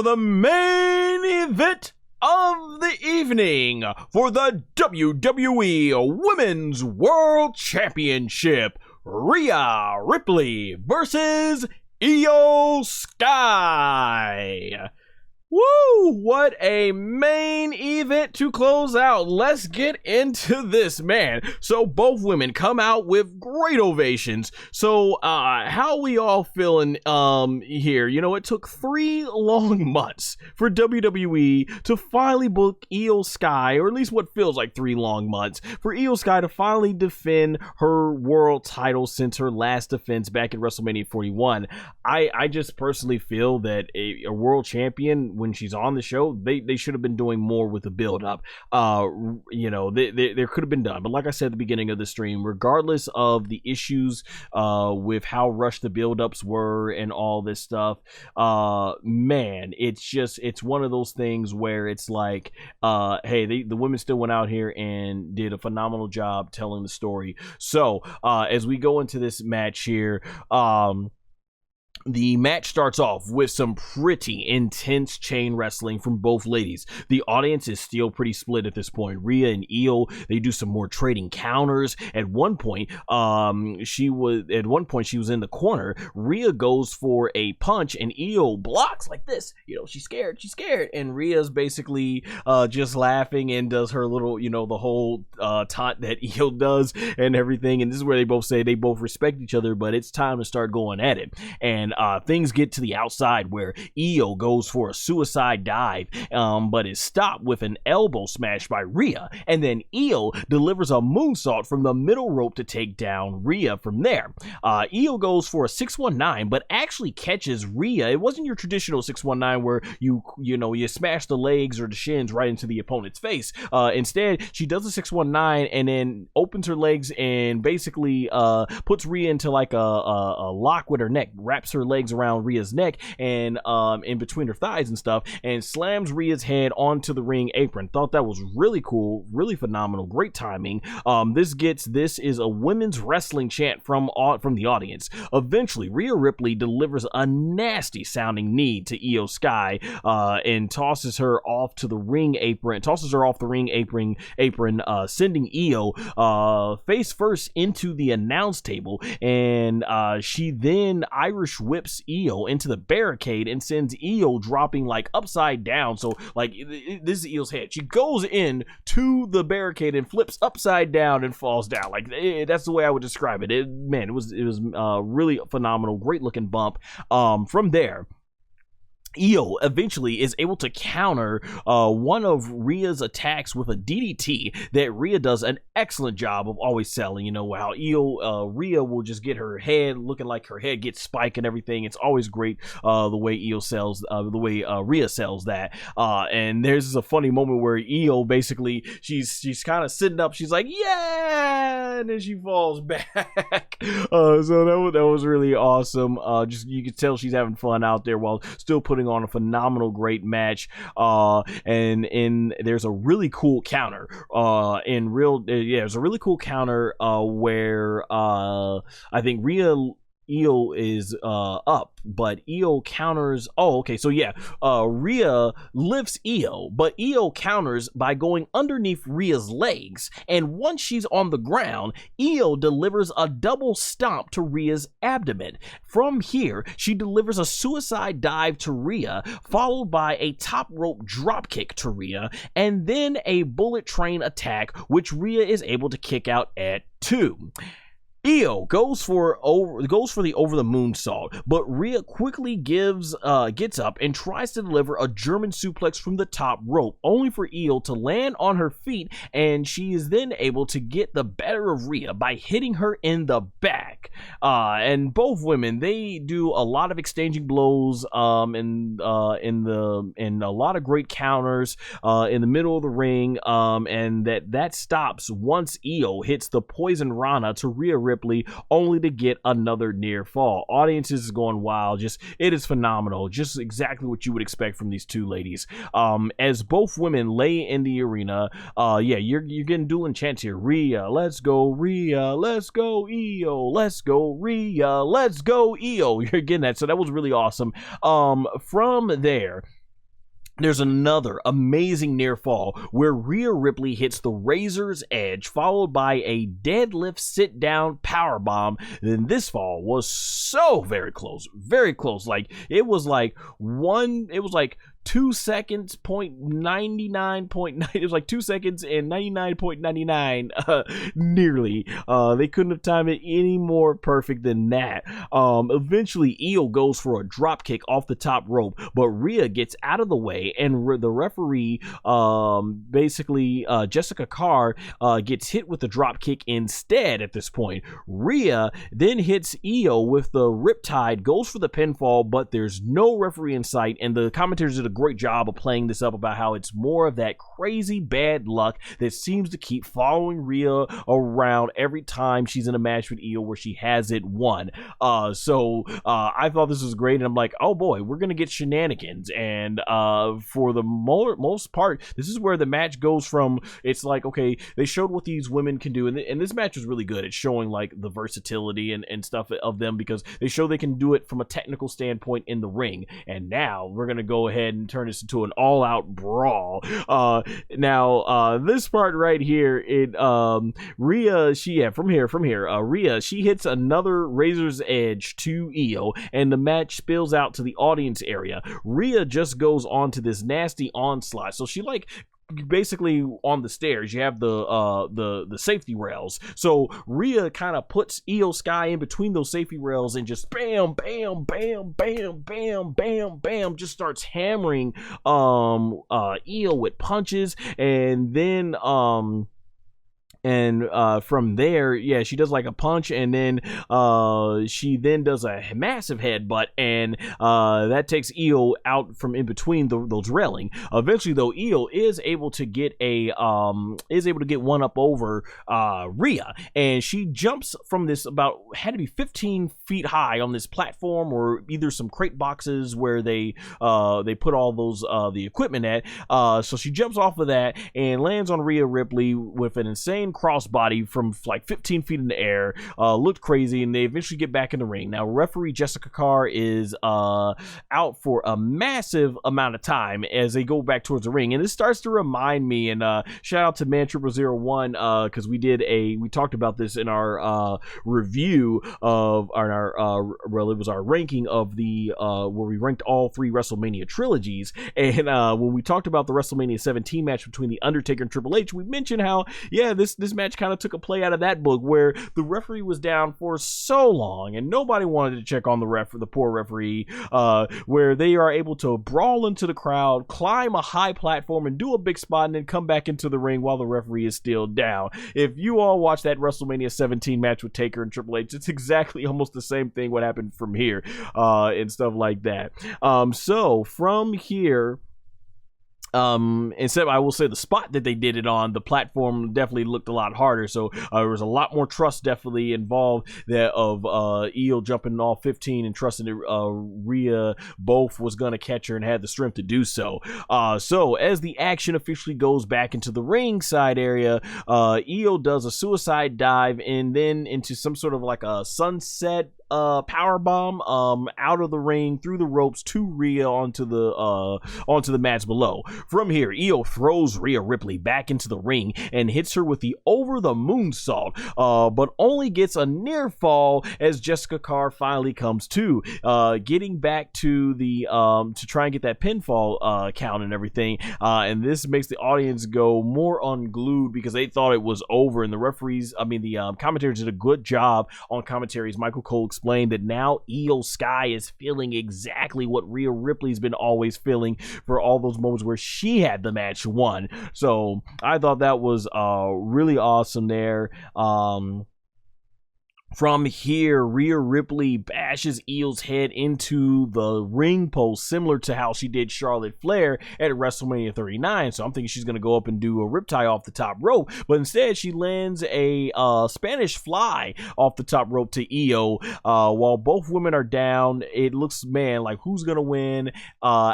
The main event of the evening for the WWE Women's World Championship, Rhea Ripley versus Iyo Sky. Woo! What a main event to close out. Let's get into this, man. So both women come out with great ovations. So how we all feeling here? You know, it took 3 long months for WWE to finally book Iyo Sky, or at least what feels like 3 long months, for Iyo Sky to finally defend her world title since her last defense back at WrestleMania 41. I just personally feel that a world champion, when she's on the show, they should have been doing more with the build up. You know, there could have been done, but like I said at the beginning of the stream, regardless of the issues with how rushed the build-ups were and all this stuff, man, it's one of those things where it's like, hey, the women still went out here and did a phenomenal job telling the story. So as we go into this match here, the match starts off with some pretty intense chain wrestling from both ladies. The audience is still pretty split at this point. Rhea and Iyo, they do some more trading counters. At one point, she was in the corner. Rhea goes for a punch and Iyo blocks like this. You know, she's scared. And Rhea's basically just laughing and does her little, you know, the whole taunt that Iyo does and everything. And this is where they both say they both respect each other, but it's time to start going at it. And things get to the outside where Iyo goes for a suicide dive, but is stopped with an elbow smash by Rhea. And then Iyo delivers a moonsault from the middle rope to take down Rhea from there. Iyo goes for a 619, but actually catches Rhea. It wasn't your traditional 619 where you smash the legs or the shins right into the opponent's face. Instead, she does a 619 and then opens her legs and basically puts Rhea into like a lock with her neck, wraps her legs around Rhea's neck and in between her thighs and stuff, and slams Rhea's head onto the ring apron. Thought that was really cool, really phenomenal, great timing. This is a women's wrestling chant from the audience. Eventually, Rhea Ripley delivers a nasty sounding knee to Iyo Sky and tosses her off the ring apron, sending Iyo face first into the announce table, and she then Irish whips Iyo into the barricade and sends Iyo dropping like upside down. So like this is Io's head. She goes in to the barricade and flips upside down and falls down. Like that's the way I would describe it. It was really phenomenal, great looking bump. From there, Iyo eventually is able to counter one of Rhea's attacks with a DDT that Rhea does an excellent job of always selling. You know how Rhea will just get her head looking like her head gets spiked and everything. It's always great the way Iyo sells, the way Rhea sells that. And there's a funny moment where Iyo basically she's kind of sitting up. She's like, yeah, and then she falls back. So that was really awesome. Just you could tell she's having fun out there while still putting on a phenomenal great match. And there's a really cool counter there's a really cool counter where I think Iyo is up, but Iyo counters. Rhea lifts Iyo, but Iyo counters by going underneath Rhea's legs, and once she's on the ground, Iyo delivers a double stomp to Rhea's abdomen. From here, she delivers a suicide dive to Rhea, followed by a top rope drop kick to Rhea, and then a bullet train attack, which Rhea is able to kick out at 2. Iyo goes for the over the moonsault, but Rhea quickly gets up and tries to deliver a German suplex from the top rope, only for Iyo to land on her feet, and she is then able to get the better of Rhea by hitting her in the back. And both women, they do a lot of exchanging blows and a lot of great counters in the middle of the ring, and that stops once Iyo hits the poison Rana to Rhea Ripley, only to get another near fall. Audiences is going wild. It is phenomenal. Just exactly what you would expect from these two ladies. As both women lay in the arena, you're getting dueling chants here. Rhea, let's go. Rhea, let's go. Iyo, let's go. Rhea, let's go. Iyo. You're getting that. So that was really awesome. From there, there's another amazing near fall where Rhea Ripley hits the Razor's Edge, followed by a deadlift sit-down powerbomb. Then this fall was so very close, very close. Like, it was like 2 seconds, 0.99, it was like 2 seconds and 99.99, nearly. They couldn't have timed it any more perfect than that. Eventually, Iyo goes for a drop kick off the top rope, but Rhea gets out of the way, and the referee, Jessica Carr, gets hit with the drop kick instead at this point. Rhea then hits Iyo with the Riptide, goes for the pinfall, but there's no referee in sight, and the commentators did a great job of playing this up about how it's more of that crazy bad luck that seems to keep following Rhea around every time she's in a match with Iyo where she hasn't won. So I thought this was great, and I'm like, oh boy, we're gonna get shenanigans. And for the most part, this is where the match goes from, it's like, okay, they showed what these women can do, and this match was really good. It's showing like the versatility and stuff of them, because they show they can do it from a technical standpoint in the ring. And now we're gonna go ahead and turn this into an all-out brawl. This part right here, Rhea, Rhea, she hits another Razor's Edge to Iyo, and the match spills out to the audience area. Rhea just goes on to this nasty onslaught. So she, like, basically on the stairs, you have the safety rails. So Rhea kind of puts Iyo Sky in between those safety rails and just bam, bam, bam, bam, bam, bam, bam, just starts hammering Iyo with punches, and then from there, yeah, she does like a punch, and then she then does a massive headbutt, and that takes Iyo out from in between those railing. Eventually, though, Iyo is able to get one up over Rhea, and she jumps from this had to be 15 feet high on this platform, or either some crate boxes where they put all those the equipment at. So she jumps off of that and lands on Rhea Ripley with an insane crossbody from like 15 feet in the air. Looked crazy, and they eventually get back in the ring. Now, referee Jessica Carr is out for a massive amount of time as they go back towards the ring, and this starts to remind me, and shout out to Man0001, because we talked about this in our review of it was our ranking of the where we ranked all 3 WrestleMania trilogies, and when we talked about the WrestleMania 17 match between The Undertaker and Triple H, we mentioned how, yeah, this match kind of took a play out of that book, where the referee was down for so long and nobody wanted to check on the poor referee, where they are able to brawl into the crowd, climb a high platform, and do a big spot, and then come back into the ring while the referee is still down. If you all watch that WrestleMania 17 match with Taker and Triple H, it's exactly almost the same thing what happened from here, and stuff like that. So from here, instead, I will say the spot that they did it on, the platform definitely looked a lot harder, so there was a lot more trust definitely involved there of Iyo jumping all 15 and trusting that Rhea both was going to catch her and had the strength to do so. So as the action officially goes back into the ringside area, Iyo does a suicide dive and then into some sort of like a sunset power bomb out of the ring through the ropes to Rhea onto the mats below. From here, Iyo throws Rhea Ripley back into the ring and hits her with the over the moonsault, but only gets a near fall as Jessica Carr finally comes to, getting back to the to try and get that pinfall count and everything, and this makes the audience go more unglued because they thought it was over, and the commentators did a good job on commentaries. Michael Cole explained that now Iyo Sky is feeling exactly what Rhea Ripley's been always feeling for all those moments where she had the match won. So I thought that was really awesome there. From here, Rhea Ripley bashes Iyo's head into the ring post, similar to how she did Charlotte Flair at WrestleMania 39. So I'm thinking she's going to go up and do a riptide off the top rope, but instead she lands a Spanish fly off the top rope to Iyo. While both women are down, it looks, man, like who's going to win?